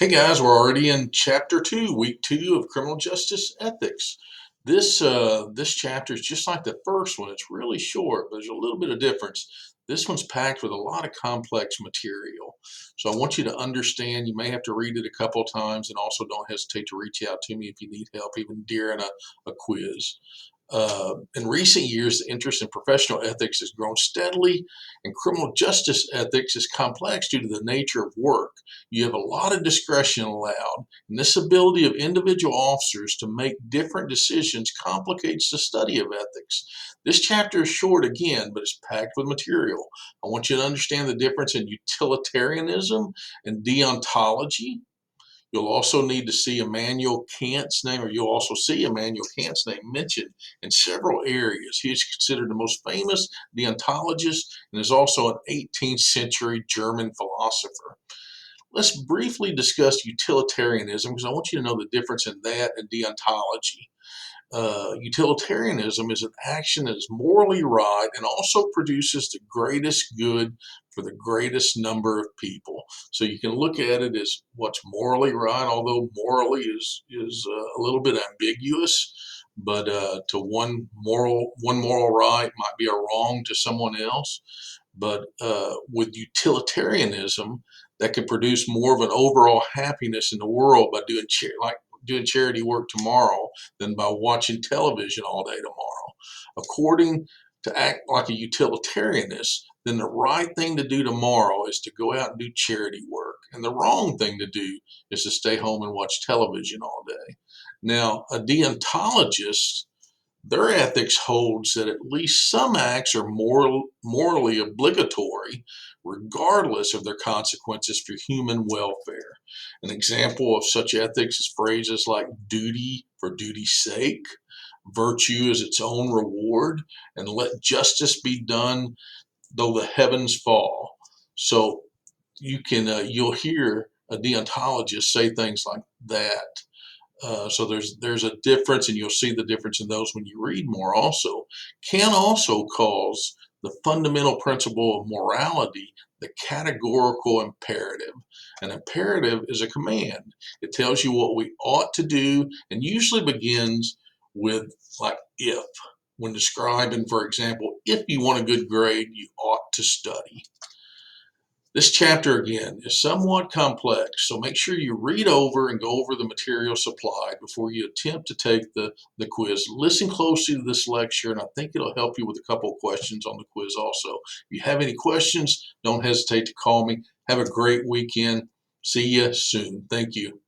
Hey guys, we're already in chapter 2, week 2 of criminal justice ethics. This chapter is just like the first one. It's really short, but there's a little bit of difference. This one's packed with a lot of complex material. So I want you to understand. You may have to read it a couple of times, and also don't hesitate to reach out to me if you need help, even during a quiz. In recent years, the interest in professional ethics has grown steadily, and criminal justice ethics is complex due to the nature of work. You have a lot of discretion allowed, and this ability of individual officers to make different decisions complicates the study of ethics. This chapter is short again, but it's packed with material. I want you to understand the difference in utilitarianism and deontology. You'll also need to see Immanuel Kant's name, or you'll also see Immanuel Kant's name mentioned in several areas. He is considered the most famous deontologist and is also an 18th century German philosopher. Let's briefly discuss utilitarianism because I want you to know the difference in that and deontology. Utilitarianism is an action that is morally right and also produces the greatest good for the greatest number of people. So you can look at it as what's morally right, although morally is a little bit ambiguous. But to one moral right might be a wrong to someone else. But with utilitarianism, that can produce more of an overall happiness in the world by doing charity work tomorrow than by watching television all day tomorrow. According to act like a utilitarianist, then the right thing to do tomorrow is to go out and do charity work. And the wrong thing to do is to stay home and watch television all day. Now, a deontologist, their ethics holds that at least some acts are morally obligatory, regardless of their consequences for human welfare. An example of such ethics is phrases like duty for duty's sake, virtue is its own reward, and let justice be done though the heavens fall. So you'll hear a deontologist say things like that. So there's a difference, and you'll see the difference in those when you read more. Also, can also cause the fundamental principle of morality the categorical imperative. An imperative is a command. It tells you what we ought to do, and usually begins with like if. When describing, for example, if you want a good grade, you ought to study. This chapter, again, is somewhat complex, so make sure you read over and go over the material supplied before you attempt to take the quiz. Listen closely to this lecture, and I think it'll help you with a couple of questions on the quiz also. If you have any questions, don't hesitate to call me. Have a great weekend. See you soon. Thank you.